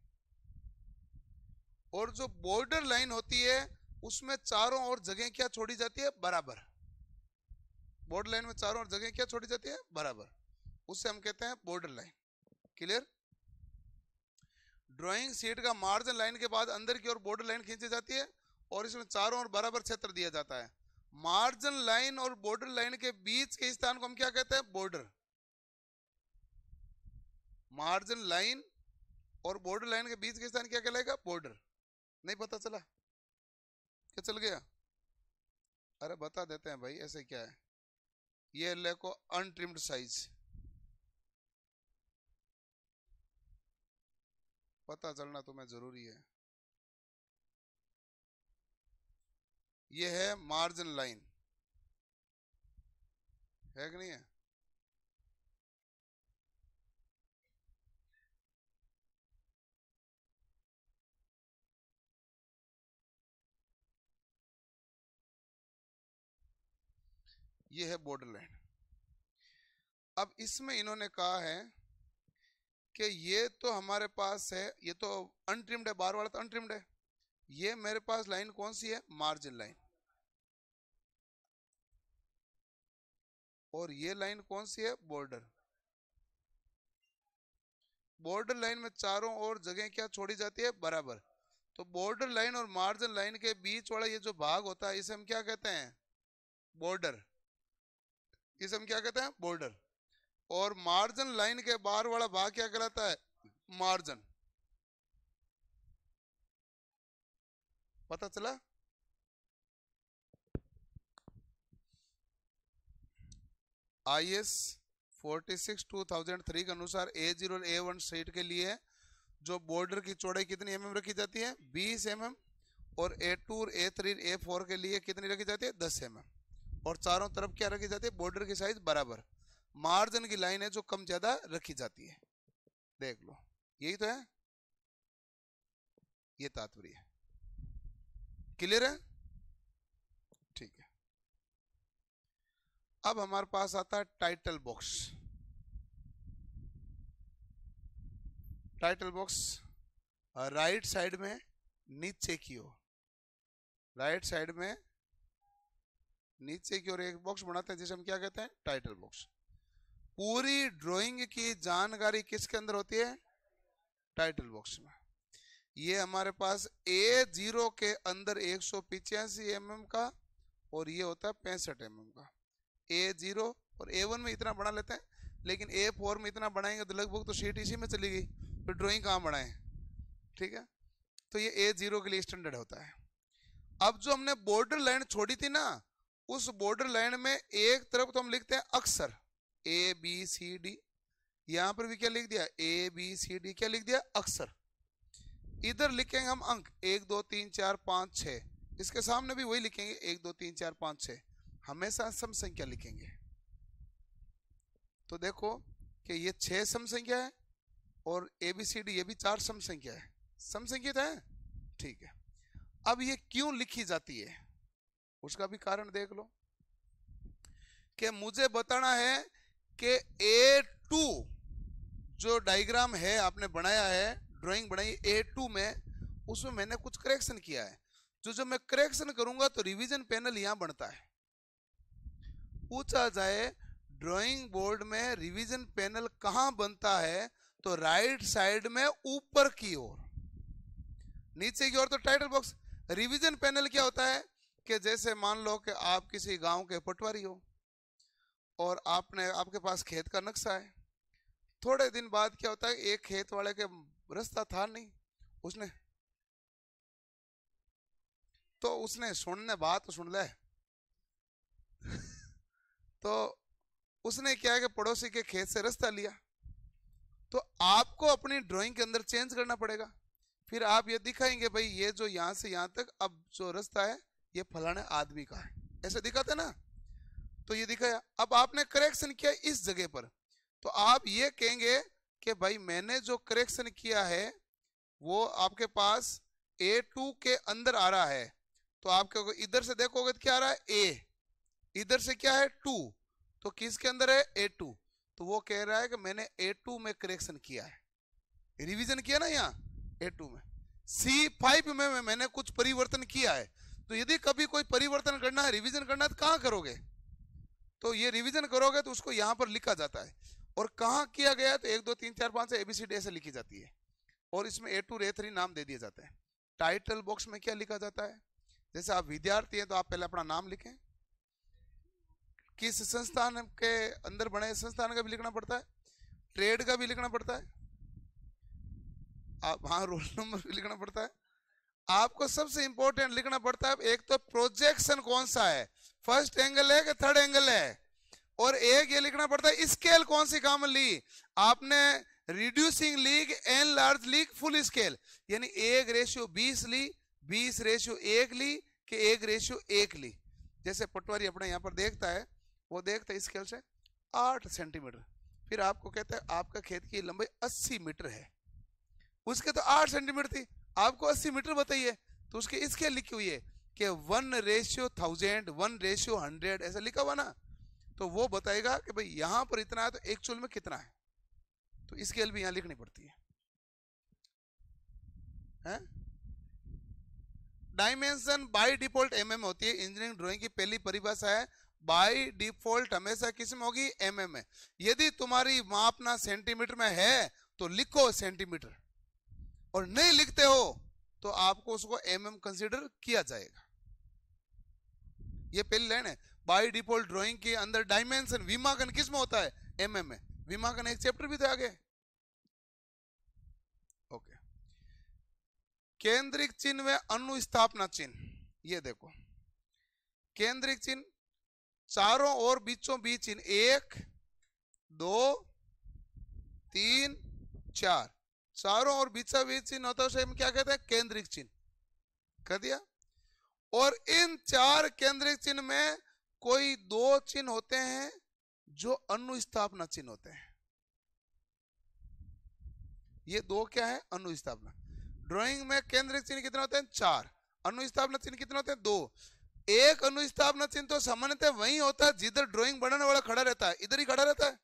Speaker 1: और जो बॉर्डर लाइन होती है उसमें चारों ओर जगह क्या छोड़ी जाती है, बराबर। बॉर्डर लाइन में चारों ओर जगह क्या छोड़ी जाती है, बराबर, उससे हम कहते हैं border line. Clear? Drawing sheet का मार्जिन लाइन के बाद अंदर की ओर बॉर्डर लाइन खींची जाती है और इसमें चारों ओर बराबर क्षेत्र दिया जाता है। मार्जिन लाइन और बॉर्डर लाइन के बीच के स्थान को हम क्या कहते हैं, बॉर्डर। मार्जिन लाइन और बॉर्डर लाइन के बीच के स्थान क्या कहलाएगा, बॉर्डर। नहीं पता चला क्या, चल गया? अरे बता देते हैं भाई, ऐसे क्या है, ये देखो अनट्रिम्ड साइज, पता चलना तुम्हें जरूरी है। ये है मार्जिन लाइन, है कि नहीं है? ये है बॉर्डर लाइन। अब इसमें इन्होंने कहा है कि ये तो हमारे पास है, ये तो अनट्रिम्ड है, बार वाला तो अनट्रिम्ड है। ये मेरे पास लाइन कौन सी है, मार्जिन लाइन। और ये लाइन कौन सी है, बॉर्डर। बॉर्डर लाइन में चारों ओर जगह क्या छोड़ी जाती है, बराबर। तो बॉर्डर लाइन और मार्जिन लाइन के बीच वाला ये जो भाग होता है इसे हम क्या कहते हैं, बॉर्डर। इसे हम क्या कहते हैं, बॉर्डर। और मार्जिन लाइन के बाहर वाला भाग क्या कहलाता है, मार्जिन। पता चला? IS 46/2003 के अनुसार A0 और A1 शीट के लिए जो बॉर्डर की चौड़ाई कितनी mm रखी जाती है, 20 mm। और A2 और A3 A4 के लिए कितनी रखी जाती है, 10 mm। और चारों तरफ क्या रखी जाती है, बॉर्डर की साइज बराबर। मार्जिन की लाइन है जो कम ज्यादा रखी जाती है। देख लो, यही तो है, ये तात्पर्य है। क्लियर है? ठीक है। अब हमारे पास आता है title box. Title box right side में नीचे की ओर, राइट साइड में नीचे की ओर एक बॉक्स बनाते हैं जिसे हम क्या कहते हैं, टाइटल बॉक्स। पूरी ड्राइंग की जानकारी किसके अंदर होती है, टाइटल बॉक्स में। ये हमारे पास A0 के अंदर 185 mm का और ये होता है 65 mm का। A0 और A1 में इतना बना लेते हैं, लेकिन A4 में इतना बनाएंगे तो लगभग तो शीट इसी में चली गई, फिर ड्राइंग कहाँ बनाए। ठीक है, तो ये A0 के लिए स्टैंडर्ड होता है। अब जो हमने बॉर्डर लाइन छोड़ी थी ना, उस बॉर्डर लाइन में एक तरफ तो हम लिखते हैं अक्षर ABCD, यहां पर भी क्या लिख दिया, ABCD, क्या लिख दिया, अक्षर। इधर लिखेंगे हम अंक 1 2 3 4 5 6, इसके सामने भी वही लिखेंगे 1 2 3 4 5 6, हमेशा सम संख्या लिखेंगे। तो देखो कि ये 6 सम संख्या है और ABCD ये भी 4 सम संख्या है, सम संख्या है। ठीक है, अब ये क्यों लिखी जाती है उसका भी कारण देख लो, कि मुझे बताना है कि A2 जो डायग्राम है आपने बनाया है, ड्राइंग बनाई A2 में, उसमें मैंने कुछ करेक्शन किया है। जो मैं करेक्शन करूंगा तो रिवीजन पैनल यहां बनता है। पूछा जाए ड्राइंग बोर्ड में रिवीजन पैनल कहां बनता है, तो राइट साइड में ऊपर की ओर, नीचे की ओर तो टाइटल बॉक्स। रिवीजन पैनल क्या होता है कि जैसे मान लो कि आप किसी गांव के पटवारी हो और आपके पास खेत का नक्शा है। थोड़े दिन बाद क्या होता है, एक खेत वाले के रास्ता था नहीं, उसने सुनने बात सुन ले तो उसने क्या है कि पड़ोसी के खेत से रास्ता लिया, तो आपको अपनी ड्राइंग के अंदर चेंज करना पड़ेगा। फिर आप ये दिखाएंगे भाई ये जो यहां से यहां तक अब जो रास्ता है ये फलाने आदमी का है, ऐसे दिखाते ना, तो ये दिखाया। अब आपने करेक्शन किया इस जगह पर, तो आप ये कहेंगे कि भाई मैंने जो करेक्शन किया है वो आपके पास A2 के अंदर आ रहा है। तो आप इधर से देखोगे तो क्या आ रहा है, A, इधर से क्या है 2, तो किसके अंदर है, A2। तो वो कह रहा है कि मैंने A2 में करेक्शन किया है, रिवीजन किया ना यहाँ A2 में। C5 में मैंने कुछ परिवर्तन किया है, तो यदि कभी कोई परिवर्तन करना है, रिवीजन करना है, तो कहां करोगे? तो ये रिवीजन करोगे तो उसको यहां पर लिखा जाता है। और कहां किया गया है तो 1 2 3 4 5 से ABCD ऐसे लिखी जाती है, और इसमें A2 A3 नाम दे दिए जाते हैं। टाइटल बॉक्स में क्या लिखा जाता है? जैसे आप विद्यार्थी हैं तो आप पहले अपना नाम लिखें, किस संस्थान के अंदर बने संस्थान का भी लिखना पड़ता है, ट्रेड का भी लिखना पड़ता है, आप वहां रोल नंबर भी लिखना पड़ता है। आपको सबसे इंपॉर्टेंट लिखना पड़ता है एक तो प्रोजेक्शन कौन सा है, फर्स्ट एंगल है कि थर्ड एंगल है, और एक ये लिखना पड़ता है स्केल कौन सी कॉमन ली, आपने reducing league, enlarge league, full scale, यानी 1:20 ली, 20:1 ली कि 1:1 ली। जैसे पटवारी अपने यहाँ पर देखता है, वो देखता है स्केल से 8 सेंटीमीटर, फिर आपको कहता है आपका खेत की लंबाई 80 मीटर है, उसके तो 8 सेंटीमीटर थी, आपको 80 मीटर बताइए, तो उसके स्केल लिखी हुई है कि 1:1000, 1:100 ऐसा लिखा हुआ ना, तो वो बताएगा कि भाई यहां पर इतना है तो एक्चुअल में कितना है, तो स्केल भी यहां लिखनी पड़ती है। डायमेंशन बाय डिफॉल्ट mm होती है, इंजीनियरिंग ड्राइंग की पहली परिभाषा है, बाय डिफॉल्ट हमेशा किस में होगी, mm में। यदि तुम्हारी मापना सेंटीमीटर में है तो लिखो सेंटीमीटर, और नहीं लिखते हो तो आपको उसको mm कंसीडर किया जाएगा। ये पहली लाइन है, बाय डिफॉल्ट ड्राइंग के अंदर डायमेंशन विमाकन किस में होता है, mm में। विमाकन एक चैप्टर भी था आगे। ओके, केंद्रिक चिन्ह व अनुस्थापना चिन्ह, ये देखो केंद्रिक चिन्ह चारों और बीचों बीच चिन्ह 1 2 3 4, चारों और बीचा बीच चिन्ह होता है, उसे हम क्या कहते हैं, केंद्रिक चिन्ह, कह दिया। और इन 4 केंद्रिक चिन्ह में कोई 2 चिन्ह होते हैं जो अनुस्थापना चिन्ह होते हैं। ये 2 क्या है, अनुस्थापना। ड्राइंग में केंद्रिक चिन्ह कितने होते हैं, 4, अनुस्थापना चिन्ह कितने होते हैं, 2। एक अनुस्थापना चिन्ह तो सामान्यतः वही होता है जिधर ड्राइंग बनाने वाला खड़ा रहता है, इधर ही खड़ा रहता है,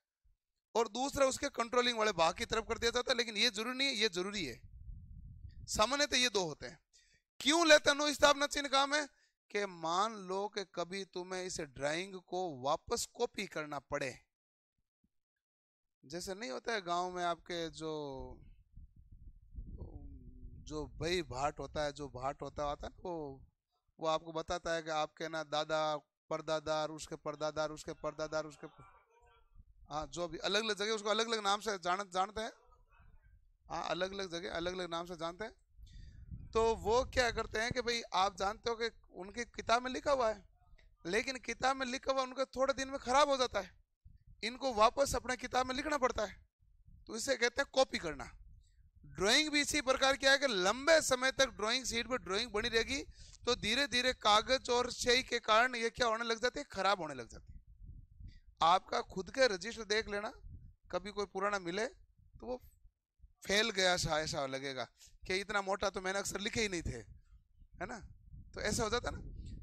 Speaker 1: और दूसरा उसके कंट्रोलिंग वाले भाग की तरफ कर दिया जाता है, लेकिन ये जरूरी नहीं है, ये जरूरी है, सामान्यतः ये 2 होते हैं। क्यों लेते हैं अनुस्थापना चिन्ह काम है कि मान लो कि कभी तुम्हें इस ड्राइंग को वापस कॉपी करना पड़े, जैसे नहीं होता है गांव में आपके जो भाई भाट होता है, जो भाट होता है वो आपको बताता है कि आपके ना दादा परदादार, उसके परदादार, उसके परदादार, उसके हाँ, जो भी अलग अलग जगह उसको अलग अलग नाम से जानते हैं, हाँ, अलग अलग जगह अलग अलग नाम से जानते हैं। तो वो क्या करते हैं कि भाई आप जानते हो कि उनकी किताब में लिखा हुआ है, लेकिन किताब में लिखा हुआ उनका थोड़े दिन में खराब हो जाता है, इनको वापस अपने किताब में लिखना पड़ता है, तो इसे कहते हैं कॉपी करना। ड्राइंग भी इसी प्रकार की है कि लंबे समय तक ड्राइंग शीट पर ड्राइंग बनी रहेगी, तो धीरे धीरे कागज और स्याही के कारण ये क्या होने लग जाती है, खराब होने लग जाती है। आपका खुद के रजिस्टर देख लेना, कभी कोई पुराना मिले तो वो फैल गया ऐसा लगेगा कि इतना मोटा तो मैंने अक्सर लिखे ही नहीं थे, है ना, तो ऐसा हो जाता ना।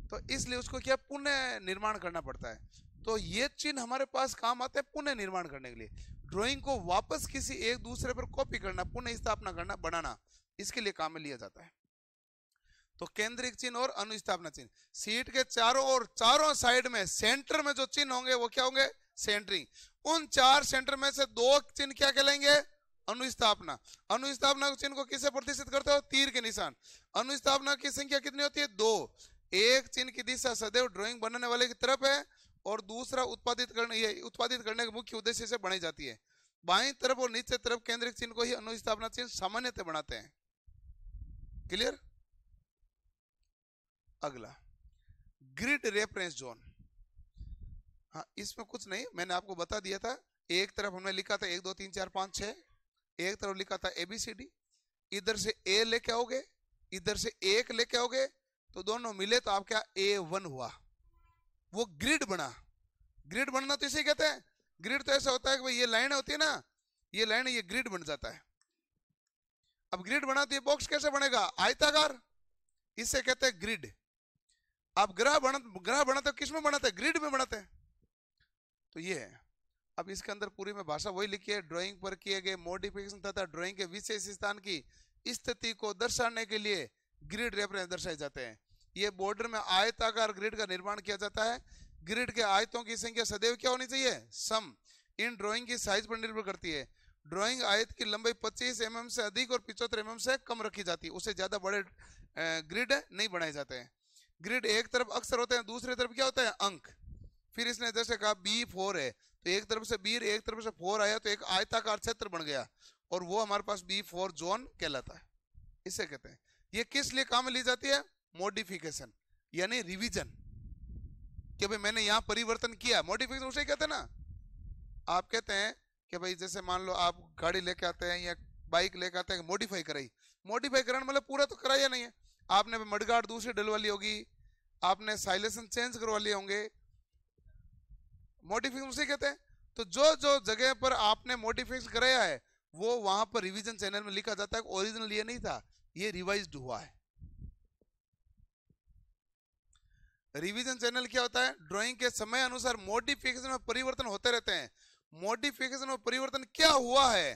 Speaker 1: तो इसलिए उसको क्या पुनः निर्माण करना पड़ता है। तो ये चिन्ह हमारे पास काम आते हैं पुनः निर्माण करने के लिए, ड्राइंग को वापस किसी एक दूसरे पर कॉपी करना, पुनः स्थापना करना, बनाना, इसके लिए काम में लिया जाता है। तो केंद्रिक चिन्ह और अनुस्थापना चिन्ह, सीट के चारों और चारों साइड में सेंटर में जो चिन्ह होंगे वो क्या होंगे, सेंटरिंग। उन 4 सेंटर में से 2 चिन्ह क्या कहलाएंगे, अनुस्थापना। अनुस्थापना चिन्ह को किसे प्रतिष्ठित करते हो, तीर के निशान। अनुस्थापना की संख्या कितनी होती है, 2। एक चिन्ह की दिशा सदैव ड्राइंग बनाने वाले की तरफ है, और दूसरा उत्पादित करने के मुख्य उद्देश्य से बनाई जाती है। बाईं तरफ और नीचे तरफ केंद्रिक चिन्ह को ही अनुस्थापना चिन्ह सामान्यतः बनाते हैं। क्लियर। अगला ग्रिड रेफरेंस जोन। हाँ, इसमें कुछ नहीं, मैंने आपको बता दिया था, एक तरफ हमने लिखा था 1 2 3 4 5 6, एक तरफ लिखा था ABCD, इधर से A लेके आओगे, इधर से 1 लेके आओगे, तो दोनों मिले तो आपका A1 हुआ, वो ग्रिड बना। ग्रिड बनना तो इसे कहते हैं, ग्रिड तो ऐसा होता है कि भाई ये लाइन होती है ना, ये लाइन, ये ग्रिड बन जाता है। अब ग्रिड बना तो ये बॉक्स कैसे बनेगा, आयताकार, इसे कहते हैं ग्रिड। आप ग्रह बनाते किस में बनाते हैं, ग्रिड में बनाते हैं। तो ये है। अब इसके अंदर पूरी में भाषा वही लिखी है, ड्राइंग पर किए गए मॉडिफिकेशन तथा ड्राइंग के विशेष स्थान की स्थिति को दर्शाने के लिए ग्रिड रेफरेंस दर्शाए जाते हैं। ये बॉर्डर में आयताकार ग्रिड का निर्माण किया जाता है। ग्रिड के आयतों की संख्या सदैव क्या होनी चाहिए? सम। इन ड्राइंग की साइज पर निर्भर करती है। ड्राइंग आयत की लंबाई 25 mm से अधिक और 75 mm से कम रखी जाती है। उससे ज्यादा बड़े ग्रिड नहीं बनाए जाते हैं। ग्रिड एक तरफ अक्षर होते हैं, दूसरी तरफ क्या होता है? अंक। फिर इसने जैसे कहा B4 है, तो एक तरफ से B एक तरफ से 4 आया, तो एक आयताकार क्षेत्र बन गया, और वो हमारे पास B4 जोन कहलाता है। इसे कहते हैं। ये किस लिए काम में ली जाती है? मॉडिफिकेशन, यानी रिवीजन, कि भाई मैंने यहाँ परिवर्तन किया। मॉडिफिकेशन उसे कहते हैं ना। आप कहते हैं कि भाई जैसे मान लो आप गाड़ी लेके आते हैं या बाइक लेके आते हैं, मॉडिफाई कराई। मॉडिफाई कराना मतलब पूरा तो कराया नहीं है, आपने मडगार्ड दूसरी डलवा ली होगी, आपने साइलेंसर चेंज करवा लिए होंगे, मॉडिफिकेशन उसे कहते हैं। तो जो जो जगह पर आपने मॉडिफिकेशन कराया है वो वहां पर रिवीजन चैनल में लिखा जाता है। ओरिजिनल ये नहीं था, ये रिवाइज्ड हुआ है। रिवीजन चैनल क्या होता है? ड्राइंग के समय अनुसार मॉडिफिकेशन में परिवर्तन होते रहते हैं। मॉडिफिकेशन में परिवर्तन क्या हुआ है,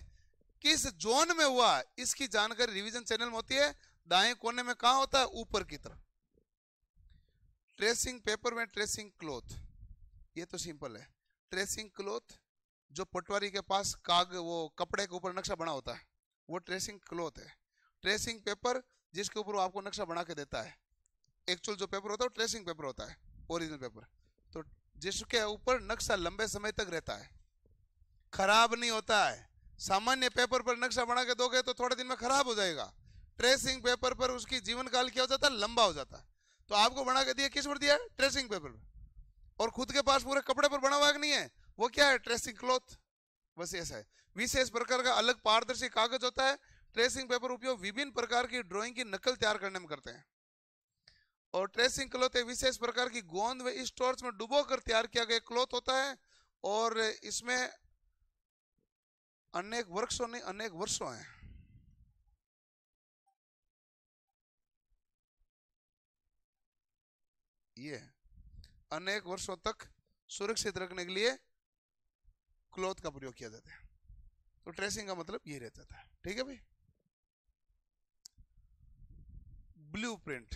Speaker 1: किस जोन में हुआ, इसकी जानकारी रिवीजन चैनल में होती है। दाएं कोने में कहां होता है? ऊपर की तरफ। ट्रेसिंग पेपर में ट्रेसिंग क्लॉथ, ये तो सिंपल है। ट्रेसिंग क्लॉथ जो पटवारी के पास वो कपड़े के ऊपर नक्शा बना होता है, वो ट्रेसिंग क्लॉथ है। ट्रेसिंग पेपर जिसके ऊपर वो आपको नक्शा बना के देता है। एक्चुअल जो पेपर होता है वो ट्रेसिंग पेपर होता है, ओरिजिनल पेपर। तो जिसके ऊपर नक्शा लंबे समय तक रहता है, खराब नहीं होता है। सामान्य पेपर पर नक्शा बना के दोगे तो थोड़े दिन में खराब हो जाएगा। ट्रेसिंग पेपर पर उसकी जीवन काल क्या हो जाता है? लंबा हो जाता है। तो आपको बना के दिया, किस पर दिया? ट्रेसिंग पेपर पर। और खुद के पास पूरे कपड़े पर बना हुआ नहीं है, वो क्या है? Tracing cloth. बस ऐसा है। विशेष प्रकार का अलग पारदर्शी कागज होता है। ट्रेसिंग पेपर उपयोग विभिन्न प्रकार की ड्राइंग की नकल तैयार करने में करते हैं। और ट्रेसिंग क्लॉथ एक विशेष प्रकार की गोंद व स्टोर्च में डुबोकर तैयार किया गया क्लॉथ होता है, और इसमें अनेक वर्षों नहीं अनेक वर्षों हैं। ये अनेक वर्षों तक सुरक्षित रखने के लिए क्लॉथ का प्रयोग किया जाता है। तो ट्रेसिंग का मतलब ये रह जाता है। ठीक है भाई। ब्लूप्रिंट।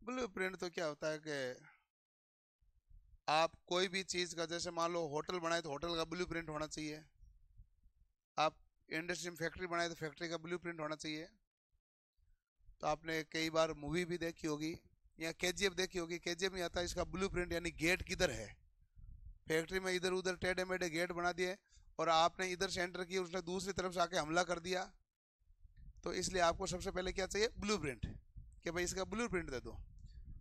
Speaker 1: ब्लूप्रिंट तो क्या होता है कि आप कोई भी चीज का, जैसे मान लो होटल बनाए तो होटल का ब्लूप्रिंट होना चाहिए। आप इंडस्ट्री में फैक्ट्री बनाए तो फैक्ट्री का ब्लूप्रिंट होना चाहिए। तो आपने कई बार मूवी भी देखी होगी या केजीएफ देखी होगी। केजीएफ में आता है इसका ब्लूप्रिंट, यानी गेट किधर है। फैक्ट्री में इधर उधर टेढ़े मेढ़े गेट बना दिए और आपने इधर से एंटर किया, उसने दूसरी तरफ से आके हमला कर दिया। तो इसलिए आपको सबसे पहले क्या चाहिए? ब्लूप्रिंट, कि भाई इसका ब्लूप्रिंट दे दो।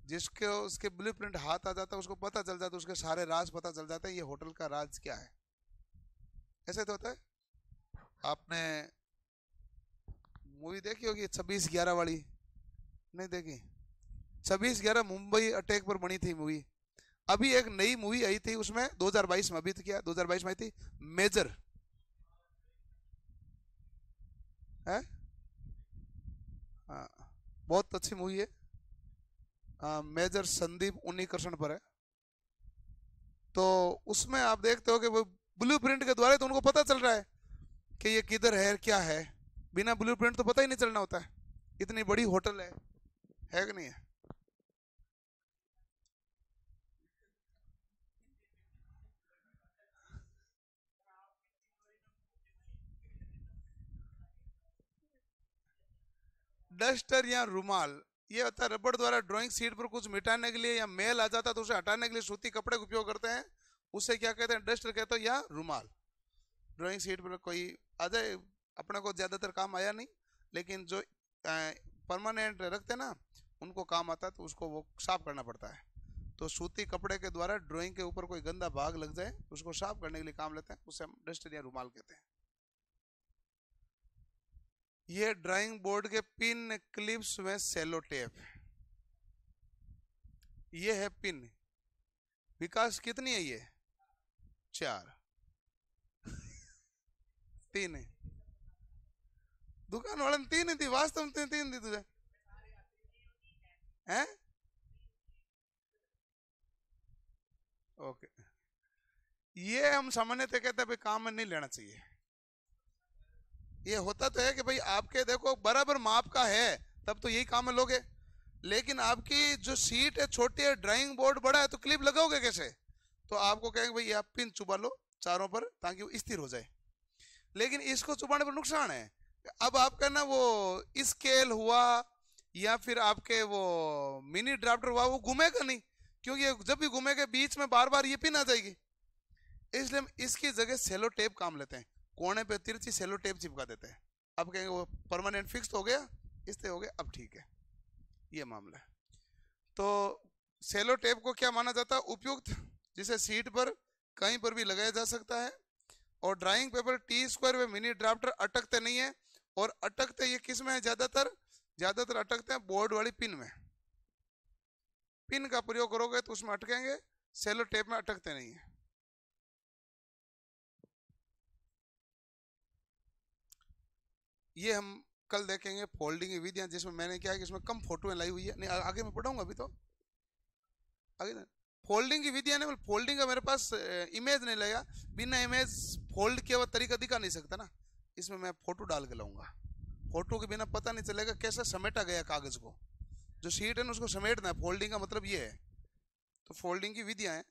Speaker 1: जिसके उसके ब्लूप्रिंट हाथ आ जाता है उसको पता चल जाता है, उसके सारे राज पता चल जाते हैं, ये होटल का राज क्या है। ऐसे तो होता है। आपने मूवी देखी होगी 26/11 वाली, नहीं देखी? 26/11 मुंबई अटैक पर बनी थी मूवी। अभी एक नई मूवी आई थी उसमें 2022 में, अभी तो क्या 2022 में आई थी, मेजर है। हाँ, बहुत अच्छी मूवी है। मेजर संदीप उन्नीकृष्ण पर है। तो उसमें आप देखते हो कि वो ब्लूप्रिंट के द्वारा तो उनको पता चल रहा है कि ये किधर है क्या है। बिना ब्लूप्रिंट तो पता ही नहीं चलना होता है। इतनी बड़ी होटल है कि नहीं है? डस्टर या रुमाल, ये होता है रबड़ द्वारा ड्राइंग शीट पर कुछ मिटाने के लिए या मेल आ जाता है तो उसे हटाने के लिए सूती कपड़े का उपयोग करते हैं। उसे क्या कहते हैं? डस्टर कहते हैं या रुमाल। ड्राइंग शीट पर कोई आ जाए, अपने को ज्यादातर काम आया नहीं, लेकिन जो परमानेंट रखते हैं ना उनको काम आता है, तो उसको वो साफ करना पड़ता है। तो सूती कपड़े के द्वारा ड्राइंग के ऊपर कोई गंदा भाग लग जाए उसको साफ करने के लिए काम लेते हैं, उसे हम डस्टर या रुमाल कहते हैं। ये ड्राइंग बोर्ड के पिन, क्लिप्स में सेलो टेप। ये है पिन। विकास कितनी है ये? 4। 3 है। दुकान वाले ने 3 ही थी, वास्तव में 3 थी तुझे हैं? ओके। ये हम सामान्यतः कहते हैं भाई काम में नहीं लेना चाहिए। ये होता तो है कि भाई आपके देखो बराबर माप का है तब तो यही काम में लोगे, लेकिन आपकी जो सीट है छोटी है, ड्राइंग बोर्ड बड़ा है, तो क्लिप लगाओगे कैसे? तो आपको कहेंगे भाई आप पिन चुबा लो चारों पर ताकि वो स्थिर हो जाए, लेकिन इसको चुबाने पर नुकसान है। अब आपका ना वो स्केल हुआ या फिर आपके वो मिनी ड्राफ्टर हुआ, वो घूमेगा नहीं, क्योंकि जब भी घूमेगा बीच में बार बार ये पिन आ जाएगी। इसलिए हम इसकी जगह सेलो टेप काम लेते हैं, कोने पे तिरछी सेलो टेप चिपका देते हैं। अब कहेंगे वो परमानेंट फिक्स हो गया, इससे हो गया, अब ठीक है, ये मामला है। तो सेलो टेप को क्या माना जाता है? उपयुक्त, जिसे सीट पर कहीं पर भी लगाया जा सकता है। और ड्राइंग पेपर टी स्क्वायर व मिनी ड्राफ्टर अटकते नहीं है, और अटकते ये किस में है? ज्यादातर अटकते हैं बोर्ड वाली पिन में। पिन का प्रयोग करोगे तो उसमें अटकेंगे, सेलो टेप में अटकते नहीं है। ये हम कल देखेंगे फोल्डिंग की विधियां, जिसमें मैंने क्या है कि इसमें कम फोटोएं लाई हुई है, नहीं आगे मैं पढ़ाऊंगा, अभी तो आगे फोल्डिंग की विधियां नहीं, फोल्डिंग का मेरे पास इमेज नहीं लगेगा, बिना इमेज फोल्ड किया हुआ तरीका दिखा नहीं सकता ना, इसमें मैं फोटो डाल के लाऊंगा। फोटो के बिना पता नहीं चलेगा कैसे समेटा गया कागज को, जो शीट है ना उसको समेटना है, फोल्डिंग का मतलब ये है। तो फोल्डिंग की विधियां हैं,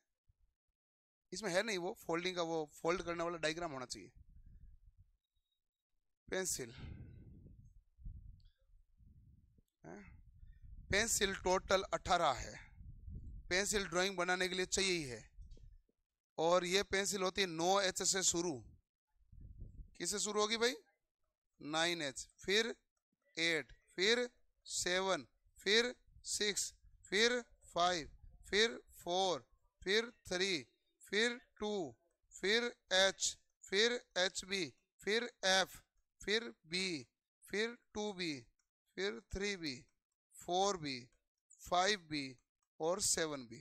Speaker 1: इसमें है नहीं वो फोल्डिंग का, वो फोल्ड करने वाला डायग्राम होना चाहिए। पेंसिल टोटल 18 है, पेंसिल ड्राइंग बनाने के लिए चाहिए ही है। और ये पेंसिल होती है 9H से शुरू, किससे शुरू होगी भाई? 9H, फिर 8, फिर 7, फिर 6, फिर 5, फिर 4, फिर 3, फिर 2, फिर H, फिर HB, फिर F, फिर B, फिर 2B, फिर 3B, 4B, 5B और 7B।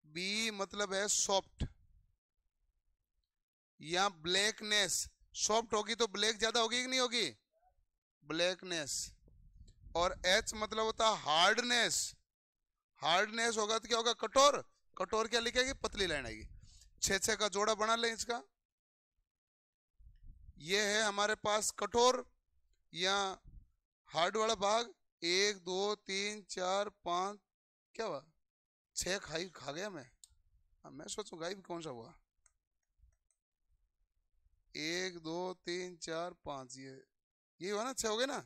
Speaker 1: B मतलब है सॉफ्ट या ब्लैकनेस, सॉफ्ट होगी तो ब्लैक ज्यादा होगी कि नहीं होगी? ब्लैकनेस। और H मतलब होता है हार्डनेस, हार्डनेस होगा तो क्या होगा? कठोर, कठोर क्या लिखेगी? पतली लाइन आएगी। 6 का जोड़ा बना लें इसका, ये है हमारे पास कठोर या हार्ड वाला भाग, 1 2 3 4 5, क्या हुआ? 6 खा गया मैं, मैं सोचूंगा भी कौन सा हुआ? 1 2 3 4 5, ये हुआ ना? 6 हो गए ना?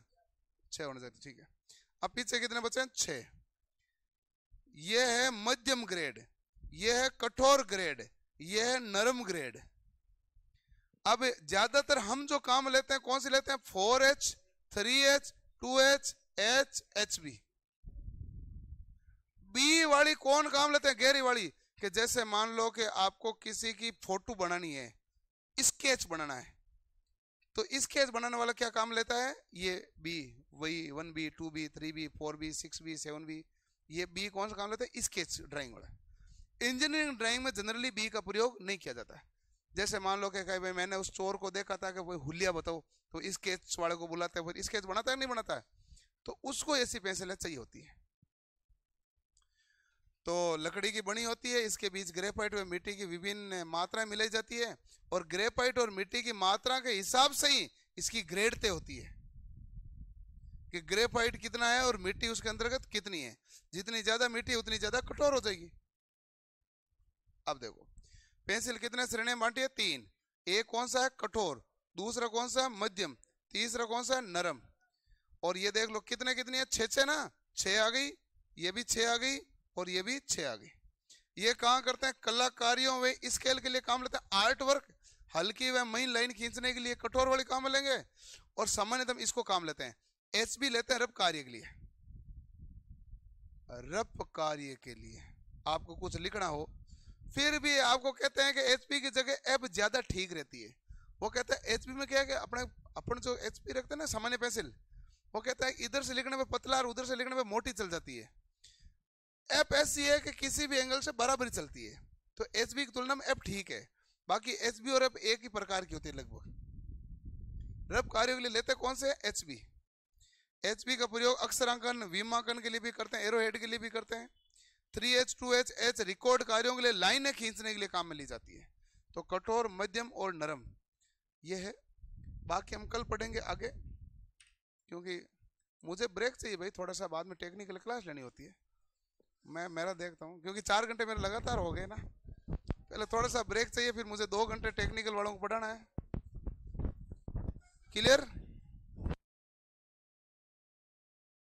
Speaker 1: 6 होने चाहिए, ठीक है। अब पीछे कितने बचे हैं? 6। ये है मध्यम ग्रेड, ये है कठोर ग्रेड, ये है नरम ग्रेड। अब ज्यादातर हम जो काम लेते हैं कौन सी लेते हैं? 4H, 3H, 2H, H, HB। B वाली कौन काम लेते हैं? गहरी वाली, कि जैसे मान लो कि आपको किसी की फोटो बनानी है, स्केच बनाना है, तो स्केच बनाने वाला क्या काम लेता है? ये बी, वही 1B, 2B, 3B, 4B, 6B, 7B, ये बी कौन सा काम लेता है? स्केच ड्राइंग वाला। इंजीनियरिंग ड्राइंग में जनरली बी का प्रयोग नहीं किया जाता है। जैसे मान लो कि भाई मैंने उस चोर को देखा था कि भाई हुलिया बताओ, तो स्केच वाले को बुलाते हैं, फिर स्केच बनाता है नहीं बनाता है, तो उसको ऐसी पेंसिलें चाहिए होती है। तो लकड़ी की बनी होती है, इसके बीच ग्रेफाइट व मिट्टी की विभिन्न मात्राएं मिलाई जाती है, और ग्रेफाइट और मिट्टी की मात्रा के हिसाब से ही इसकी ग्रेड तय होती है कि ग्रेफाइट कितना है और मिट्टी उसके अंतर्गत कितनी है। जितनी ज्यादा मिट्टी उतनी ज्यादा कठोर हो जाएगी। अब देखो पेंसिल कितने श्रेणी में बांटी है? 3। एक कौन सा है? कठोर। दूसरा कौन सा है? मध्यम। तीसरा कौन सा है? नरम। और ये देख लो कितने कितनी है? 6 ना, 6 आ गई, ये भी 6 आ गई, और ये भी 6 आ गई। ये कहाँ करते हैं? कलाकारियों व स्केल के लिए काम लेते हैं। आर्ट वर्क, हल्की व महीन लाइन खींचने के लिए कठोर वाली काम लेंगे, और सामान्यतः इसको काम लेते हैं। HB लेते हैं रफ कार्य के लिए। रफ कार्य के लिए आपको कुछ लिखना हो, फिर भी आपको कहते हैं कि HP की जगह F ज्यादा ठीक रहती है। वो कहते हैं HP में क्या है कि अपन जो HP रखते हैं ना सामान्य पेंसिल, वो कहता है इधर से लिखने में पतला और उधर से लिखने में मोटी चल जाती है। F ऐसी है कि किसी भी एंगल से बराबरी चलती है, तो HB की तुलना में F ठीक है। बाकी HB और F एक ही प्रकार की होती है लगभग। रफ कार्यों के लिए लेते कौन से? HB। HB का प्रयोग अक्षरांकन, विमांकन के लिए भी करते हैं, एरोहेड के लिए भी करते हैं। 3H, 2H, H रिकॉर्ड कार्यों के लिए, लाइनें खींचने के लिए काम में ली जाती है। तो कठोर, मध्यम और नरम, यह है बाकी हम कल पढ़ेंगे आगे, क्योंकि मुझे ब्रेक चाहिए भाई थोड़ा सा, बाद में टेक्निकल क्लास लेनी होती है। मैं मेरा देखता हूँ, क्योंकि 4 घंटे मेरे लगातार हो गए ना, पहले थोड़ा सा ब्रेक चाहिए, फिर मुझे 2 घंटे टेक्निकल वालों को पढ़ाना है। क्लियर?